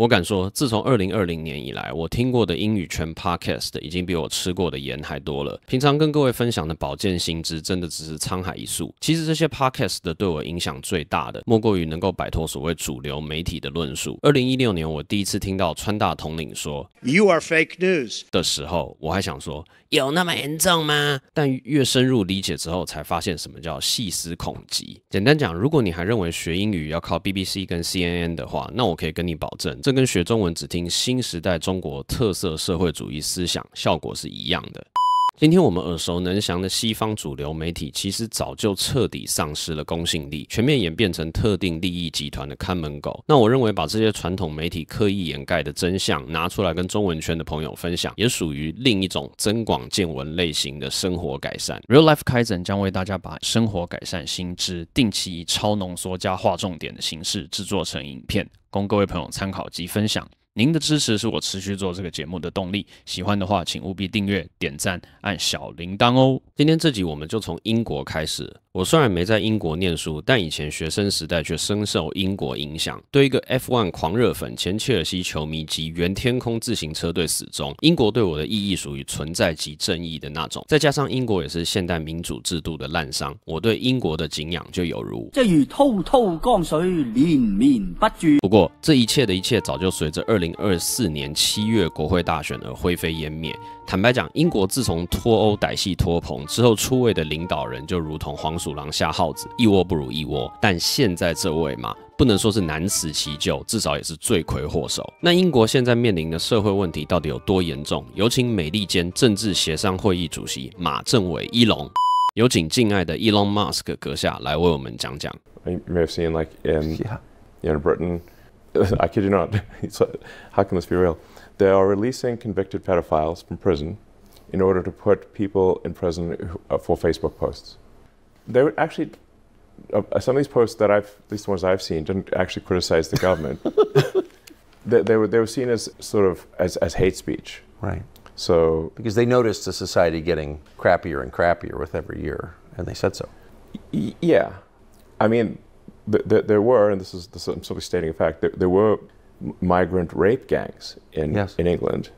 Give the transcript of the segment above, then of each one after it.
我敢说，自从2020年以来，我听过的英语圈 podcast 已经比我吃过的盐还多了。平常跟各位分享的保健新知，真的只是沧海一粟。其实这些 podcast 对我影响最大的，莫过于能够摆脱所谓主流媒体的论述。2016年，我第一次听到川大统领说 "You are fake news" 的时候，我还想说，有那么严重吗？但越深入理解之后，才发现什么叫细思恐极。简单讲，如果你还认为学英语要靠 BBC 跟 CNN 的话，那我可以跟你保证，这跟学中文只听新时代中国特色社会主义思想效果是一样的。今天我们耳熟能详的西方主流媒体，其实早就彻底丧失了公信力，全面演变成特定利益集团的看门狗。那我认为把这些传统媒体刻意掩盖的真相拿出来跟中文圈的朋友分享，也属于另一种增广见闻类型的生活改善。Life Kaizen 将为大家把生活改善新知定期以超浓缩加划重点的形式制作成影片，供各位朋友参考及分享。您的支持是我持续做这个节目的动力，喜欢的话请务必订阅、点赞、按小铃铛哦。今天这集我们就从英国开始。我虽然没在英国念书，但以前学生时代却深受英国影响。对一个 F1 狂热粉、前切尔西球迷及原天空自行车队死忠，英国对我的意义属于存在即正义的那种。再加上英国也是现代民主制度的滥觞，我对英国的敬仰就有如正如滔滔江水连绵不绝。不过，这一切的一切早就随着2024年7月国会大选而灰飞烟灭。坦白讲，英国自从脱欧歹戏拖棚之后，出位的领导人就如同黄鼠狼下耗子，一窝不如一窝。但现在这位嘛，不能说是难辞其咎，至少也是罪魁祸首。那英国现在面临的社会问题到底有多严重？有请美利坚政治协商会议主席马政委伊隆，有请敬爱的 Elon Musk 阁下来为我们讲讲。You may have seen like in Britain, I kid you not, how can this be real? They are releasing convicted pedophiles from prison in order to put people in prison for Facebook posts. They would actually, some of these posts that at least the ones I've seen, didn't actually criticize the government. they were seen as sort of as hate speech. Right. So because they noticed the society getting crappier and crappier with every year, and they said so. Yeah, I mean, there were, and this is I'm simply stating a fact. There were migrant rape gangs in England.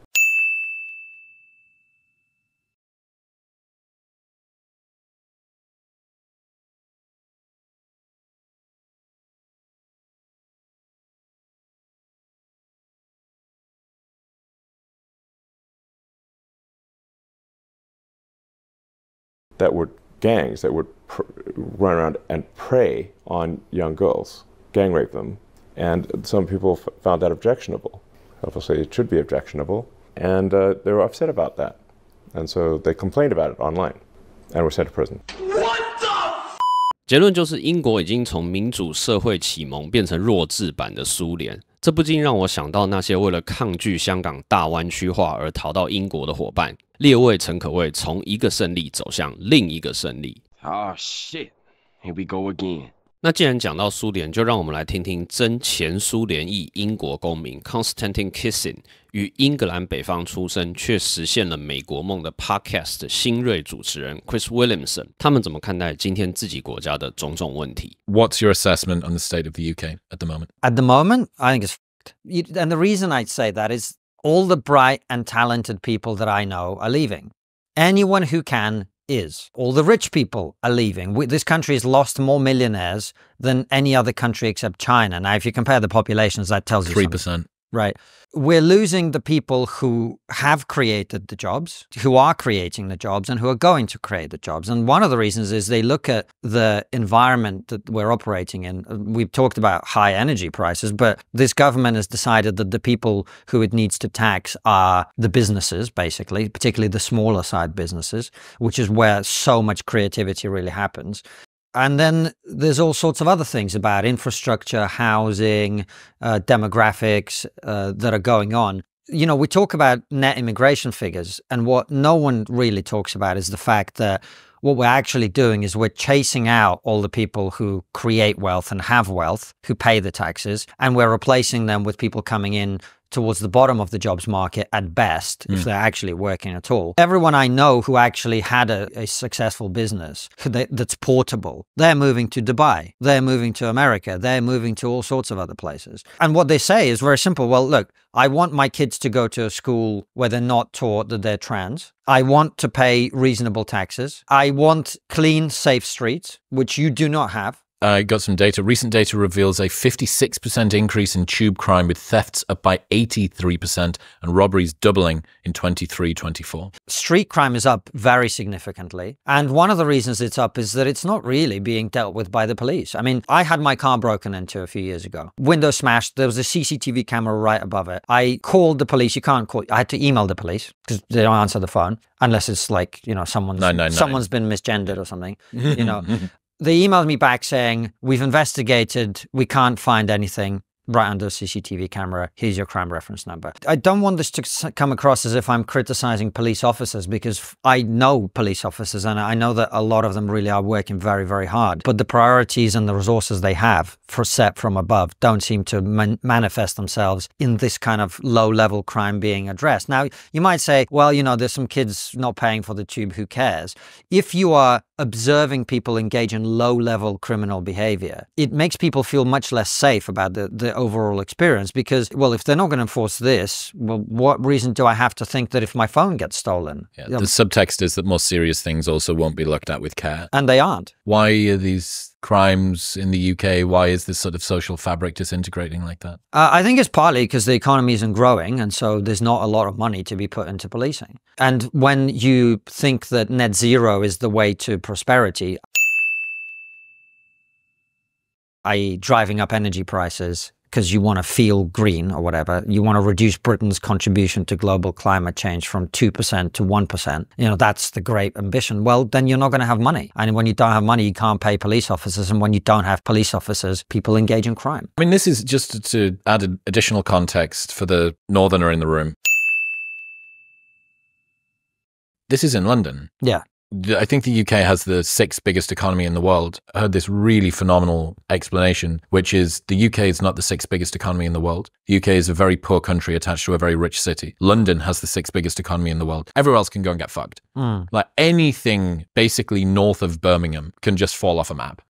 That were gangs that would run around and prey on young girls, gang rape them. And some people found that objectionable. Obviously, it should be objectionable. And they were upset about that. And so they complained about it online and were sent to prison.结论就是，英国已经从民主社会启蒙变成弱智版的苏联。这不禁让我想到那些为了抗拒香港大湾区化而逃到英国的伙伴，列位诚可谓从一个胜利走向另一个胜利。Oh shit, here we go again. 那既然讲到苏联，就让我们来听听真前苏联裔英国公民 Konstantin Kisin 与英格兰北方出生却实现了美国梦的 Podcast 新锐主持人 Chris Williamson， 他们怎么看待今天自己国家的种种问题 ？What's your assessment on the state of the UK at the moment? At the moment, I think it's f***ed. And the reason I'd say that is all the bright and talented people that I know are leaving. Anyone who can is. All the rich people are leaving. This country has lost more millionaires than any other country except China. Now, if you compare the populations, that tells you 3%. something. Right. We're losing the people who have created the jobs, who are creating the jobs, and who are going to create the jobs. And one of the reasons is they look at the environment that we're operating in. We've talked about high energy prices, but this government has decided that the people who it needs to tax are the businesses, basically, particularly the smaller side businesses, which is where so much creativity really happens. And then there's all sorts of other things about infrastructure, housing, demographics that are going on. You know, we talk about net immigration figures, and what no one really talks about is the fact that what we're actually doing is we're chasing out all the people who create wealth and have wealth, who pay the taxes, and we're replacing them with people coming in towards the bottom of the jobs market at best, if they're actually working at all. Everyone I know who actually had a successful business that's portable, they're moving to Dubai, they're moving to America, they're moving to all sorts of other places. And what they say is very simple. Well, look, I want my kids to go to a school where they're not taught that they're trans. I want to pay reasonable taxes. I want clean, safe streets, which you do not have. I got some data. Recent data reveals a 56% increase in tube crime, with thefts up by 83% and robberies doubling in 23-24. Street crime is up very significantly. And one of the reasons it's up is that it's not really being dealt with by the police. I mean, I had my car broken into a few years ago. Window smashed. There was a CCTV camera right above it. I called the police. You can't call. I had to email the police because they don't answer the phone unless it's like, you know, someone's been misgendered or something, you know. They emailed me back saying, we've investigated, we can't find anything right under a CCTV camera. Here's your crime reference number. I don't want this to come across as if I'm criticizing police officers, because I know police officers and I know that a lot of them really are working very, very hard. But the priorities and the resources they have for set from above don't seem to manifest themselves in this kind of low-level crime being addressed. Now, you might say, well, you know, there's some kids not paying for the tube, who cares? If you are observing people engage in low-level criminal behavior, it makes people feel much less safe about the overall experience, because, well, if they're not going to enforce this, well, what reason do I have to think that if my phone gets stolen? Yeah, the subtext is that more serious things also won't be looked at with care. And they aren't. Why are these crimes in the UK, why is this sort of social fabric disintegrating like that? I think it's partly because the economy isn't growing, and so there's not a lot of money to be put into policing. And when you think that net zero is the way to prosperity, i.e. driving up energy prices because you want to feel green or whatever, you want to reduce Britain's contribution to global climate change from 2% to 1%, you know, that's the great ambition. Well, then you're not going to have money. And when you don't have money, you can't pay police officers. And when you don't have police officers, people engage in crime. I mean, this is just to add additional context for the northerner in the room. This is in London. Yeah. I think the UK has the 6th biggest economy in the world. I heard this really phenomenal explanation, which is the UK is not the 6th biggest economy in the world. The UK is a very poor country attached to a very rich city. London has the 6th biggest economy in the world. Everywhere else can go and get fucked. Like anything basically north of Birmingham can just fall off a map.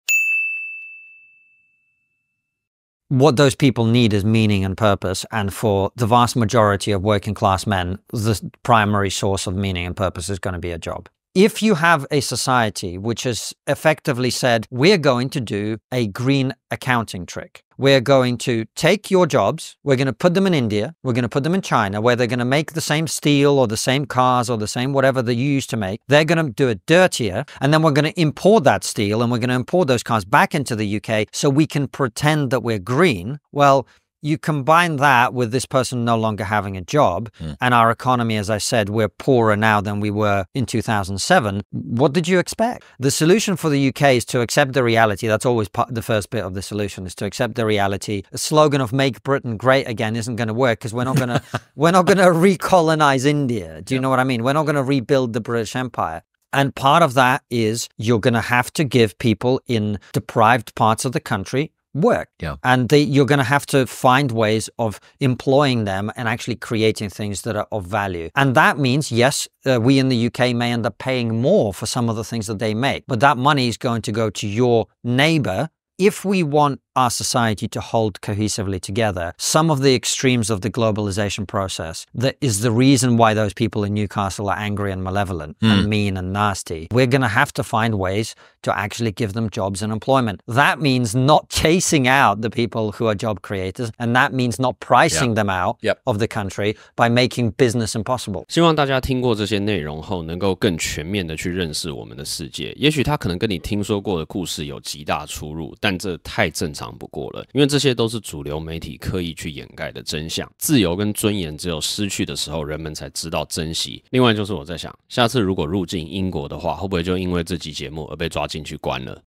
What those people need is meaning and purpose. And for the vast majority of working class men, the primary source of meaning and purpose is going to be a job. If you have a society which has effectively said, we're going to do a green accounting trick. We're going to take your jobs, we're going to put them in India, we're going to put them in China, where they're going to make the same steel or the same cars or the same whatever that you used to make. They're going to do it dirtier, and then we're going to import that steel and we're going to import those cars back into the UK so we can pretend that we're green. Well, you combine that with this person no longer having a job, and our economy, as I said, we're poorer now than we were in 2007. What did you expect? The solution for the UK is to accept the reality. That's always the first bit of the solution, is to accept the reality. A slogan of "Make Britain Great Again" isn't going to work, because we're not going to recolonize India. Do you know what I mean? We're not going to rebuild the British Empire. And part of that is you're going to have to give people in deprived parts of the country work. Yeah. And you're going to have to find ways of employing them and actually creating things that are of value. And that means, yes, we in the UK may end up paying more for some of the things that they make, but that money is going to go to your neighbor. If we want our society to hold cohesively together, some of the extremes of the globalization process, that is the reason why those people in Newcastle are angry and malevolent and mean and nasty. We're going to have to find ways to actually give them jobs and employment. That means not chasing out the people who are job creators, and that means not pricing them out of the country by making business impossible. 希望大家听过这些内容后，能够更全面的去认识我们的世界。也许它可能跟你听说过的故事有极大出入，但这太正常不过了，因为这些都是主流媒体刻意去掩盖的真相。自由跟尊严只有失去的时候，人们才知道珍惜。另外就是我在想，下次如果入境英国的话，会不会就因为这集节目而被抓进去关了？